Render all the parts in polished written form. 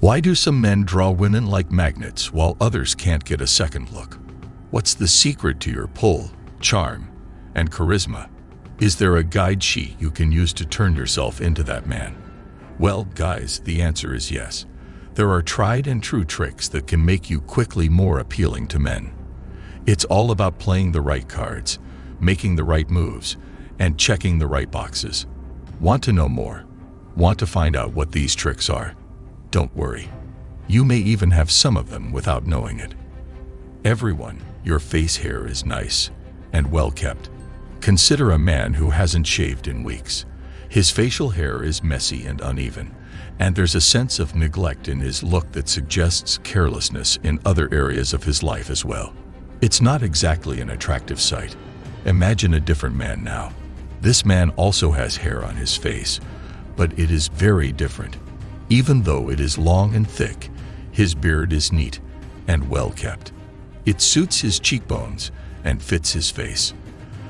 Why do some men draw women like magnets while others can't get a second look? What's the secret to your pull, charm, and charisma? Is there a guide sheet you can use to turn yourself into that man? Well, guys, the answer is yes. There are tried and true tricks that can make you quickly more appealing to men. It's all about playing the right cards, making the right moves, and checking the right boxes. Want to know more? Want to find out what these tricks are? Don't worry. You may even have some of them without knowing it. Everyone, your face hair is nice and well kept. Consider a man who hasn't shaved in weeks. His facial hair is messy and uneven, and there's a sense of neglect in his look that suggests carelessness in other areas of his life as well. It's not exactly an attractive sight. Imagine a different man now. This man also has hair on his face, but it is very different. Even though it is long and thick, his beard is neat and well kept. It suits his cheekbones and fits his face.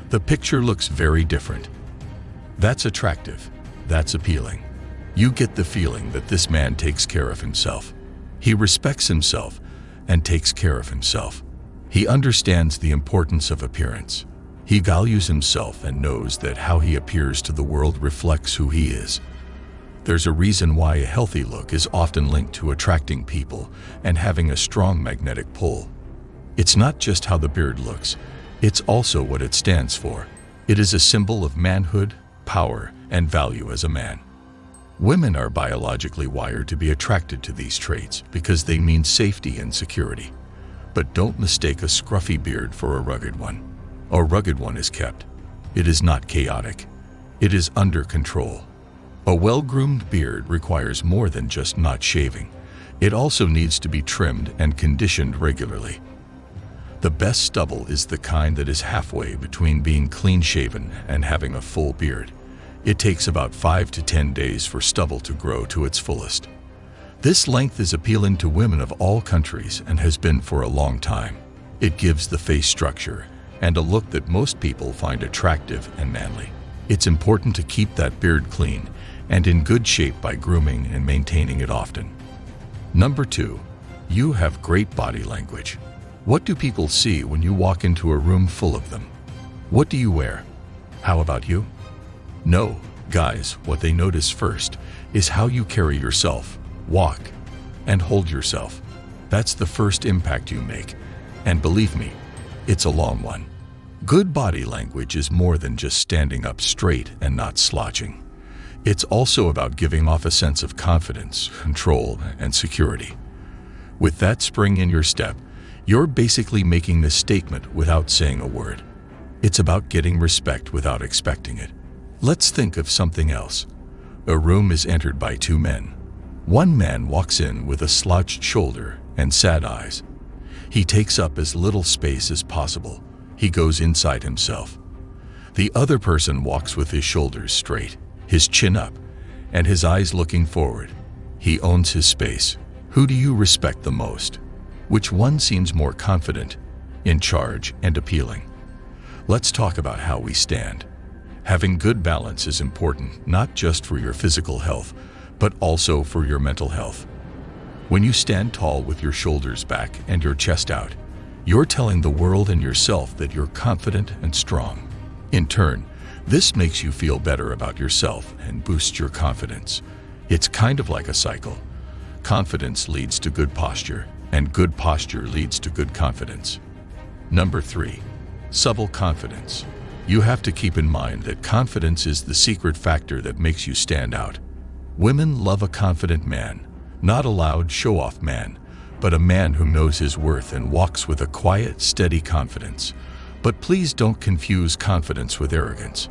The picture looks very different. That's attractive. That's appealing. You get the feeling that this man takes care of himself. He respects himself and takes care of himself. He understands the importance of appearance. He values himself and knows that how he appears to the world reflects who he is. There's a reason why a healthy look is often linked to attracting people and having a strong magnetic pull. It's not just how the beard looks, it's also what it stands for. It is a symbol of manhood, power, and value as a man. Women are biologically wired to be attracted to these traits because they mean safety and security. But don't mistake a scruffy beard for a rugged one. A rugged one is kept. It is not chaotic. It is under control. A well-groomed beard requires more than just not shaving. It also needs to be trimmed and conditioned regularly. The best stubble is the kind that is halfway between being clean-shaven and having a full beard. It takes about 5 to 10 days for stubble to grow to its fullest. This length is appealing to women of all countries and has been for a long time. It gives the face structure and a look that most people find attractive and manly. It's important to keep that beard clean and in good shape by grooming and maintaining it often. Number 2, you have great body language. What do people see when you walk into a room full of them? What do you wear? How about you? No, guys, what they notice first is how you carry yourself, walk, and hold yourself. That's the first impact you make, and believe me, it's a long one. Good body language is more than just standing up straight and not slouching. It's also about giving off a sense of confidence, control, and security. With that spring in your step, you're basically making this statement without saying a word. It's about getting respect without expecting it. Let's think of something else. A room is entered by 2 men. One man walks in with a slouched shoulder and sad eyes. He takes up as little space as possible. He goes inside himself. The other person walks with his shoulders straight, his chin up, and his eyes looking forward. He owns his space. Who do you respect the most? Which one seems more confident, in charge, and appealing? Let's talk about how we stand. Having good balance is important not just for your physical health, but also for your mental health. When you stand tall with your shoulders back and your chest out, you're telling the world and yourself that you're confident and strong. In turn, this makes you feel better about yourself and boosts your confidence. It's kind of like a cycle. Confidence leads to good posture, and good posture leads to good confidence. Number 3, subtle confidence. You have to keep in mind that confidence is the secret factor that makes you stand out. Women love a confident man, not a loud show-off man, but a man who knows his worth and walks with a quiet, steady confidence. But please don't confuse confidence with arrogance.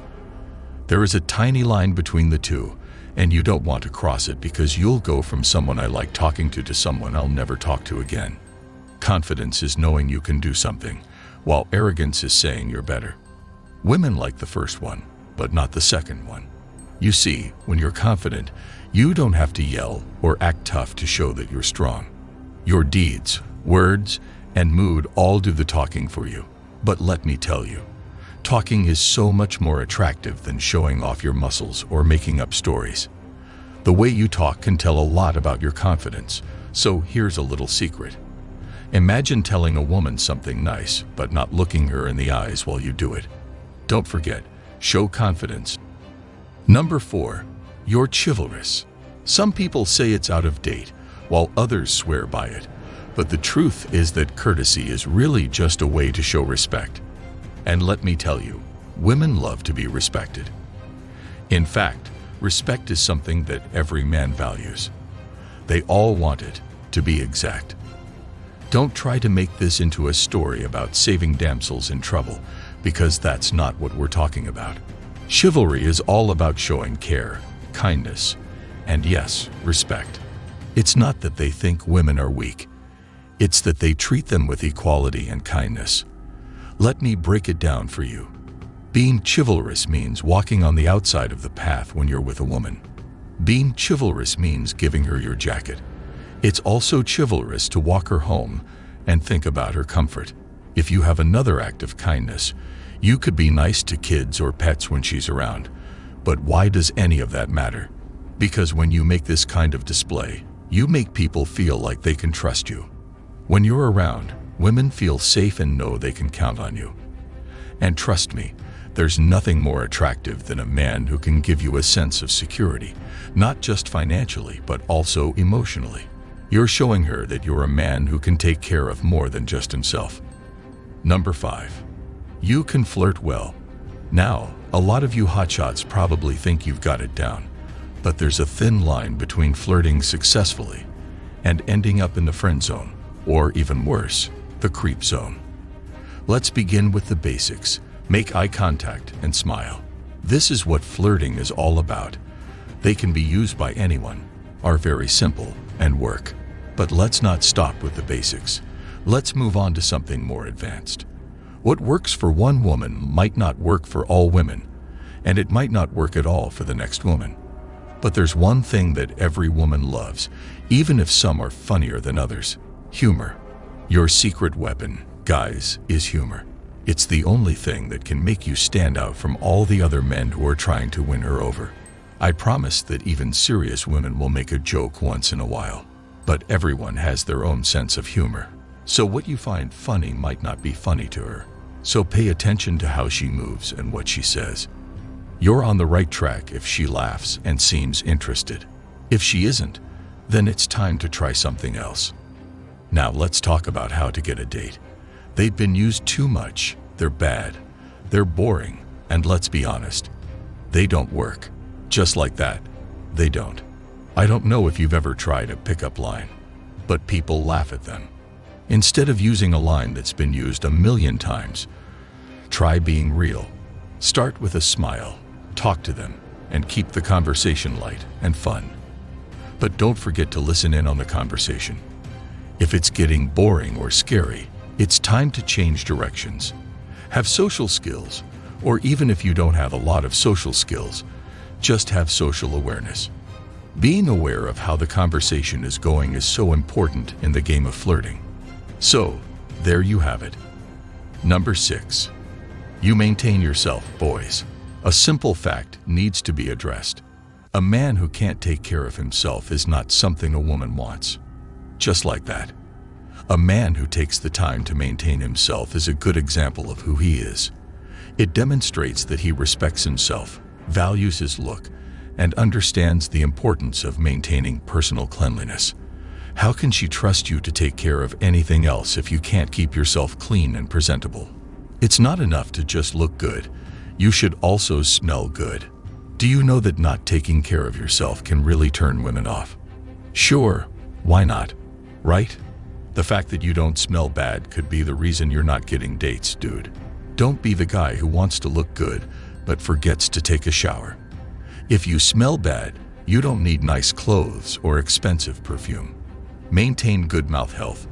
There is a tiny line between the two, and you don't want to cross it because you'll go from someone I like talking to someone I'll never talk to again. Confidence is knowing you can do something, while arrogance is saying you're better. Women like the first one, but not the second one. You see, when you're confident, you don't have to yell or act tough to show that you're strong. Your deeds, words, and mood all do the talking for you. But let me tell you, talking is so much more attractive than showing off your muscles or making up stories. The way you talk can tell a lot about your confidence, so here's a little secret. Imagine telling a woman something nice, but not looking her in the eyes while you do it. Don't forget, show confidence. Number 4. You're chivalrous. Some people say it's out of date, while others swear by it. But the truth is that courtesy is really just a way to show respect. And let me tell you, women love to be respected. In fact, respect is something that every man values. They all want it, to be exact. Don't try to make this into a story about saving damsels in trouble, because that's not what we're talking about. Chivalry is all about showing care, kindness, and yes, respect. It's not that they think women are weak. It's that they treat them with equality and kindness. Let me break it down for you. Being chivalrous means walking on the outside of the path when you're with a woman. Being chivalrous means giving her your jacket. It's also chivalrous to walk her home and think about her comfort. If you have another act of kindness, you could be nice to kids or pets when she's around. But why does any of that matter? Because when you make this kind of display, you make people feel like they can trust you. When you're around, women feel safe and know they can count on you. And trust me, there's nothing more attractive than a man who can give you a sense of security, not just financially, but also emotionally. You're showing her that you're a man who can take care of more than just himself. Number 5. You can flirt well. Now, a lot of you hotshots probably think you've got it down, but there's a thin line between flirting successfully and ending up in the friend zone, or even worse, the creep zone. Let's begin with the basics. Make eye contact and smile. This is what flirting is all about. They can be used by anyone, are very simple, and work. But let's not stop with the basics. Let's move on to something more advanced. What works for one woman might not work for all women, and it might not work at all for the next woman. But there's one thing that every woman loves, even if some are funnier than others: humor. Your secret weapon, guys, is humor. It's the only thing that can make you stand out from all the other men who are trying to win her over. I promise that even serious women will make a joke once in a while, but everyone has their own sense of humor. So what you find funny might not be funny to her. So pay attention to how she moves and what she says. You're on the right track if she laughs and seems interested. If she isn't, then it's time to try something else. Now let's talk about how to get a date. They've been used too much, they're bad, they're boring, and let's be honest, they don't work. Just like that, they don't. I don't know if you've ever tried a pickup line, but people laugh at them. Instead of using a line that's been used 1,000,000 times, try being real. Start with a smile, talk to them, and keep the conversation light and fun. But don't forget to listen in on the conversation. If it's getting boring or scary, it's time to change directions. Have social skills, or even if you don't have a lot of social skills, just have social awareness. Being aware of how the conversation is going is so important in the game of flirting. So, there you have it. Number 6. You maintain yourself, boys. A simple fact needs to be addressed. A man who can't take care of himself is not something a woman wants. Just like that. A man who takes the time to maintain himself is a good example of who he is. It demonstrates that he respects himself, values his look, and understands the importance of maintaining personal cleanliness. How can she trust you to take care of anything else if you can't keep yourself clean and presentable? It's not enough to just look good. You should also smell good. Do you know that not taking care of yourself can really turn women off? Sure, why not? Right? The fact that you don't smell bad could be the reason you're not getting dates, dude. Don't be the guy who wants to look good, but forgets to take a shower. If you smell bad, you don't need nice clothes or expensive perfume. Maintain good mouth health,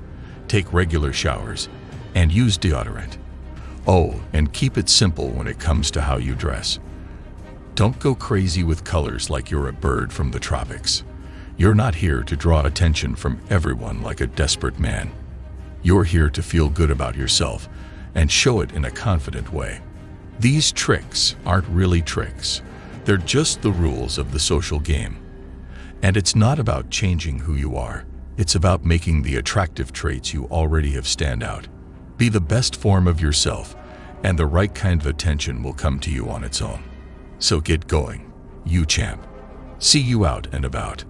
take regular showers, and use deodorant. Oh, and keep it simple when it comes to how you dress. Don't go crazy with colors like you're a bird from the tropics. You're not here to draw attention from everyone like a desperate man. You're here to feel good about yourself and show it in a confident way. These tricks aren't really tricks. They're just the rules of the social game. And it's not about changing who you are. It's about making the attractive traits you already have stand out. Be the best form of yourself, and the right kind of attention will come to you on its own. So get going, you champ. See you out and about.